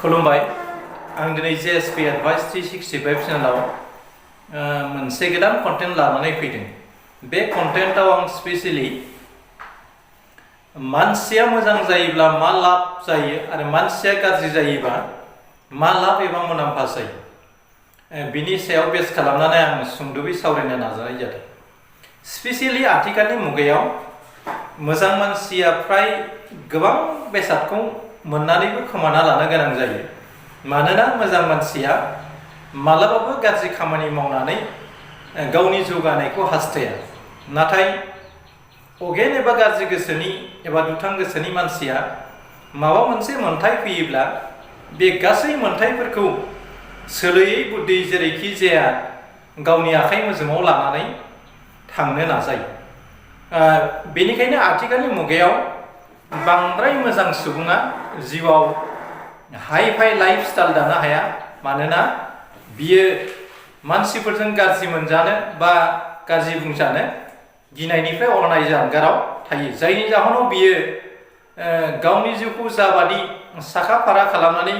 खुलुमबाय आं दिनै JSP Advice 365 चेनेलाव मोनसे गोदान कन्टेन्ट लानानै फैदों। बे कन्टेन्टआव आं स्पेशली मानसिया मोजां जायोब्ला मा लाब जायो आरो मानसिया गाज्रि जायोबा मा लाब एबा मुलाम्फा जायो बिनि सायाव बेस खालामनानै आं सुंद'यै सावरायनो नाजानाय जादों। स्पेशली आथिखालनि मुगायाव मोजां मानसिया फ्राय गोबां बेसादखौ मोननानैबो खोमाना लानो गोनां जायो। मानोना मोजां मानसिया मालाबाबो गाज्रि खामानि मावनानै गावनि जौगानायखौ हास्थाया। नाथाय अगेन एबा गाज्रि गोसोनि एबा दुथां गोसोनि मानसिया माबा मोनसे मोन्थाय फैयोब्ला बे गासै मोन्थायफोरखौ सोलोयै बुद्धि जेरैखि जाया गावनि आखाइ मोजोमाव लानानै थांनो नाजायो। बेनिखायनो आथिखालनि मुगायाव बांद्राय मोजां सुबुङा जिउआव हाइ फाइ लाइफ स्टाइल दानो हाया। मानोना बियो मानसिफोरजों गाज्रि मोनजानो बा गाज्रि बुंजानो गिनायनिफ्राय अनाय जानगाराव थायो। जायनि जाहोनाव बियो गावनि जिउखौ जाबादि साखा फारा खालामनानै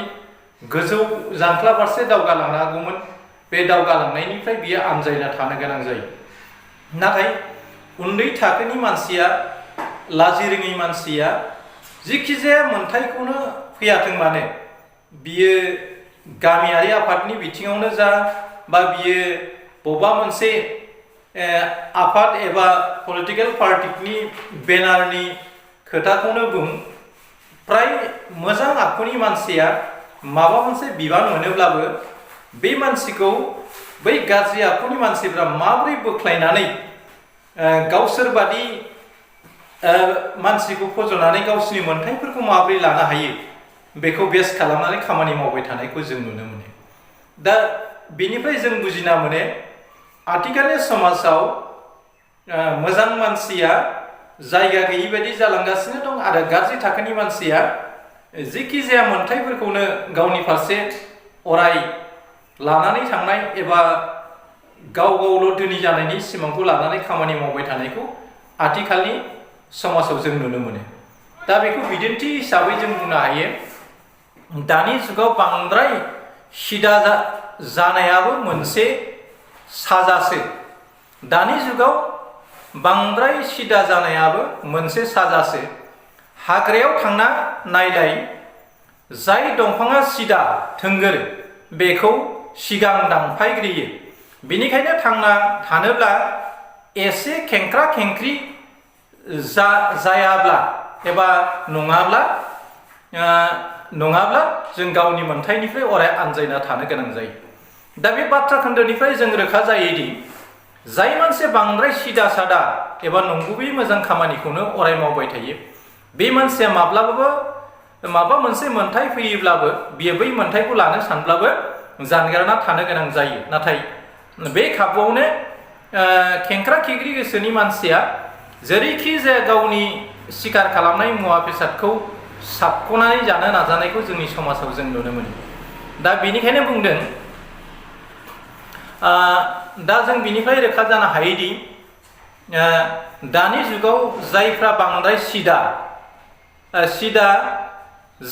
गोजौ जांख्ला फारसे दावगालांनो हागौमोन बे दावगालांनायनिफ्राय बियो आनजायना थानो गोनां जायो। नाथाय उन्दै थाखोनि मानसिया लाजि रोङै मानसिया जिखि जाया मोन्थायखौनो फैयाथों मानो बियो गामियारि आफादनि बिथिङावनो जा बा बियो बबेबा मोनसे आफाद एबा पलिटिकेल पार्टिनि बेनारनि खोथाखौनो बुं, फ्राय मोजां आखुनि मानसिया माबा मोनसे बिबान मोनोब्लाबो बे मानसिखौ बै गाज्रि आखुनि मानसिफ्रा माबोरै बोख्लायनानै गावसोरबादि मानसिखौ फज'नानै गावसिनि मोन्थायफोरखौ माबोरै लानो हायो बेखौ बेस खालामनानै खामानि मावबाय थानायखौ जों नुनो मोनो। दा बेनिफ्राय जों बुजिना मोनो आथिखालनि समाजाव मोजां मानसिया जायगा गैयि बायदि जालांगासिनो दं आरो गाज्रि थाखोनि मानसिया जेखि जाया मोन्थायफोरखौनो गावनि फारसे अराय लानानै थांनाय एबा गाव गावल' धोनि जानायनि सिमांखौ लानानै खामानि मावबाय थानायखौ आथिखालनि समाजाव जों नुनो मोनो। दा बेखौ बिदिन्थि हिसाबै जों बुंनो हायो, दानि जुगाव बांद्राय सिदा जानायाबो मोनसे साजासो। दानि जुगाव बांद्राय सिदा जानायाबो मोनसे साजासो। हाग्रायाव थांना नायलाय, जाय दंफाङा सिदा थोंगोर बेखौ सिगां दानफायग्रोयो। बेनिखायनो थांना थानोब्ला एसे खेंख्रा खेंख्रि जायाब्ला एबा नङाब्ला जों गावनि मोन्थायनिफ्राय अराय आनजायना थानो गोनां जायो। दा बे बाथ्रा खोन्दोनिफ्राय जों रोखा जायोदि जाय मानसिया बांद्राय सिदा सादा एबा नंगुबै मोजां खामानिखौनो अराय मावबाय थायो बे मानसिया माब्लाबाबो माबा मोनसे मोन्थाय फैयोब्लाबो बियो बै मोन्थायखौ लानो सानब्लाबो जानगारना थानो गोनां जायो। नाथाय बे खाबुआवनो खेंख्रा खेंख्रि गोसोनि मानसिया जेरैखि जाया गावनि सिखार खालामनाय मुवा बेसादखौ साबख'नानै जानो नाजानायखौ जोंनि समाजाव जों नुनो मोनो। दा बेनिखायनो बुंदों, दा जों बिनिफ्राय रोखा जानो हायोदि दानि जुगाव जायफ्रा बांद्राय सिदा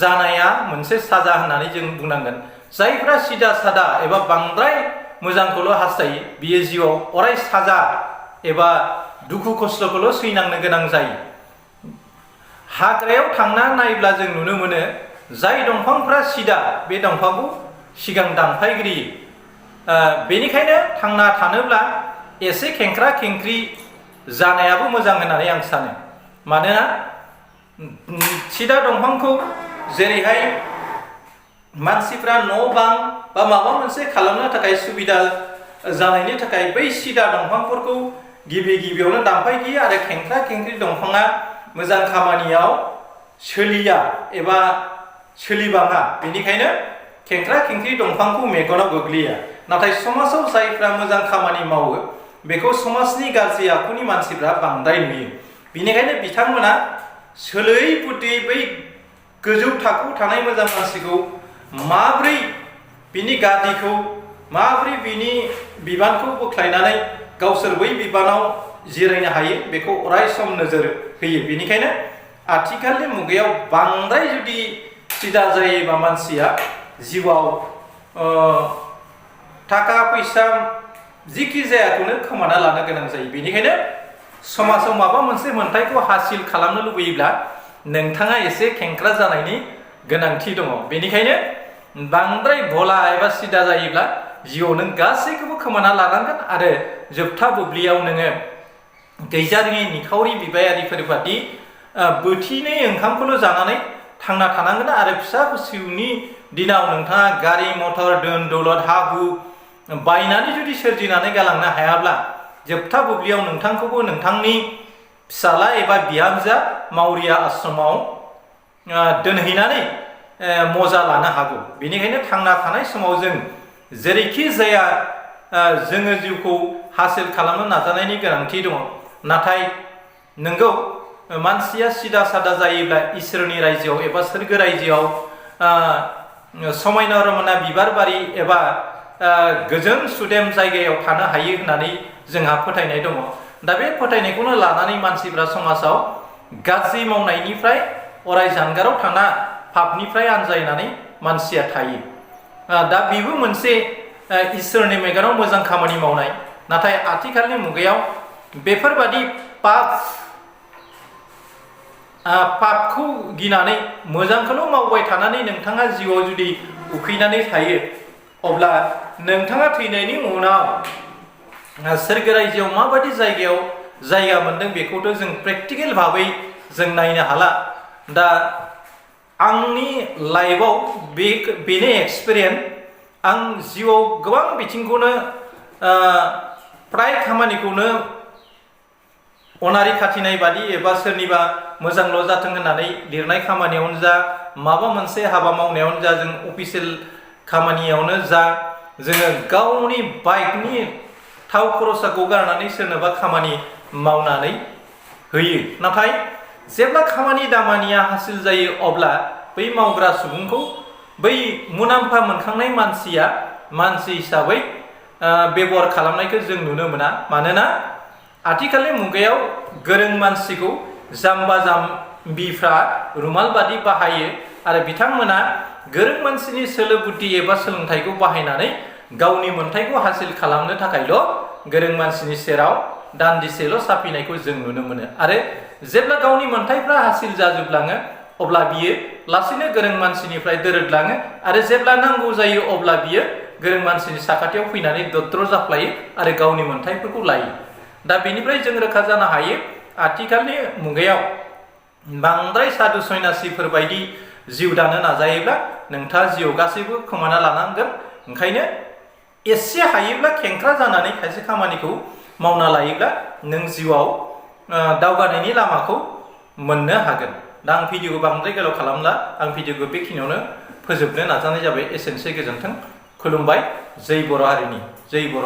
जानाया मोनसे साजा होननानै जों बुंनांगोन। जायफ्रा सिदा सादा एबा बांद्राय मोजांखौल' हास्थायो बियो जिउआव अराय साजा एबा दुखु खस्थ'खौल' सैनांनो गोनां जायो। हाग्रायाव थांना नायब्ला जों नुनो मोनो जाय दंफांफ्रा सिदा बे दंफांखौ सिगां दानफायग्रोयो। बेनिखायनो थांना थानोब्ला एसे खेंख्रा खेंख्रि जानायाबो मोजां होननानै आं सानो। मानोना सिदा दंफांखौ जेरैहाय मानसिफ्रा न' बां बा माबा मोनसे खालामनो थाखाय सुबिदा जानायनि थाखाय बै सिदा दंफांफोरखौ गिबियावनो दानफायग्रोयो आरो खेंख्रा खेंख्रि दंफाङा मोजां खामानियाव सोलिया एबा सोलिबाङा। बेनिखायनो खेंख्रा खेंख्रि दंफांखौ मेगनाव गोग्लैया। नाथाय समाजाव जायफ्रा मोजां खामानि मावो बेखौ समाजनि गाज्रि आखुनि मानसिफ्रा बांद्राय नुयो। बेनिखायनो बिथांमोना सोलोयै बुद्धि बै गोजौ थाखोआव थानाय मोजां मानसिखौ माब्रै बिनि गादिखौ माब्रै बिनि बिबानखौ बोख्लायनानै गावसोर बै बिबानाव जिरायनो हायो बेखौ अराय सम नोजोर होयो। बेनिखायनो आथिखालनि मुगायाव बांद्राय जुदि सिदा जायोबा मानसिया जिउआव थाखा फैसा जिखि जायाखौनो खोमाना लानो गोनां जायो। बेनिखायनो समाजाव माबा मोनसे मोन्थायखौ हासिल खालामनो लुबैयोब्ला नोंथाङा एसे खेंख्रा जानायनि गोनांथि दङ। बेनिखायनो बांद्राय भला एबा सिदा जायोब्ला जिउआव नों गासैखौबो खोमाना लानांगोन आरो जोबथा बुब्लियाव नोङो गैजारोङै निखावरि बिबायारिफोर बादि बोथिनै ओंखामखौल' जानानै थांना थानांगोन आरो फिसा फिसौनि दिनाव नोंथाङा गारि मटर धोन दौलत हा हु बायनानै जुदि सोरजिनानै गालांनो हायाब्ला जोबथा बुब्लियाव नोंथांखौबो नोंथांनि फिसाला एबा बिहामजोआ मावरिया आश्रमाव दोनहैनानै मजा लानो हागौ। बेनिखायनो थांना थानाय समाव जों जेरैखि जाया जोङो जिउखौ हासिल खालामनो नाजानायनि गोनांथि दङ। नाथाय नोंगौ मानसिया सिदा सादा जायोब्ला इसोरनि रायजोआव एबा सोरगो रायजोआव समायना रमायना बिबार बारि एबा गोजोन सुदेम जायगायाव थानो हायो होननानै जोंहा फोथायनाय दङ। दा बे फोथायनायखौनो लानानै मानसिफ्रा समाजाव गाज्रि मावनायनिफ्राय अराय जानगाराव थाना पापनिफ्राय आनजायनानै मानसिया थायो। दा बेबो मोनसे इसोरनि मेगनाव मोजां खामानि मावनाय। नाथाय आथिखालनि मुगायाव बेफोरबादि पापखौ गिनानै मोजांखौल' मावबाय थानानै नोंथाङा जिउआव जुदि उखैनानै थायो अब्ला नोंथाङा थैनायनि उनाव सोरगो रायजोआव माबायदि जायगायाव जायगा मोनदों बेखौथ' जों प्रेक्टिकेल भाबै जों नायनो हाला। दा आंनि लाइफआव बेनो एक्सपिरियेन्स। आं जिउआव गोबां बिथिंखौनो फ्राय खामानिखौनो अनारि खाथिनाय बादि एबा सोरनिबा मोजांल' जाथों होननानै लिरनाय खामानियावनो जा माबा मोनसे हाबा मावनायावनो जा जों अफिसियेल खामानियावनो जा जोङो गावनि बाइकनि थाव खरसाखौ गारनानै सोरनोबा खामानि मावनानै होयो। नाथाय जेब्ला खामानि दामानिया हासिल जायो अब्ला बै मावग्रा सुबुंखौ बै मुलाम्फा मोनखांनाय मानसिया मानसि हिसाबै बेबहार खालामनायखौ जों नुनो मोना। मानोना आथिखालनि मुगायाव गोरों मानसिखौ जाम्बा जाम्बिफ्रा रुमाल बादि बाहायो आरो बिथांमोना गोरों मानसिनि सोलो बुद्धि एबा सोलोंथाइखौ बाहायनानै गावनि मोन्थायखौ हासिल खालामनो थाखायल' गोरों मानसिनि सेराव दान्दिसेल' साफिनायखौ जों नुनो मोनो। आरो जेब्ला गावनि मोन्थायफ्रा हासिल जाजोबलाङो अब्ला बियो लासैनो गोरों मानसिनिफ्राय दोरोदलाङो आरो जेब्ला नांगौ जायो अब्ला बियो गोरों मानसिनि साखाथियाव फैनानै दद्र जाफ्लायो आरो गावनि मोन्थायफोरखौ लायो। दा बेनिफ्राय जों रोखा जानो हायो आथिखालनि मुगायाव बांद्राय साधु सन्यासिफोर बायदि जिउ दानो नाजायोब्ला नोंथाङा जिउआव गासैबो खोमाना लानांगोन। ओंखायनो एसे हायोब्ला खेंख्रा जानानै खायसे खामानिखौ मावना लायोब्ला नों जिउआव दावगानायनि लामाखौ मोननो हागोन। दा आं भिडिअखौ बांद्राय गोलाव खालामला, आं भिडिअखौ बेखिनियावनो फोजोबनो नाजानाय जाबाय। एसेनोसै, गोजोन्थों, खुलुमबाय। जै बर' हारिनि, जै बर'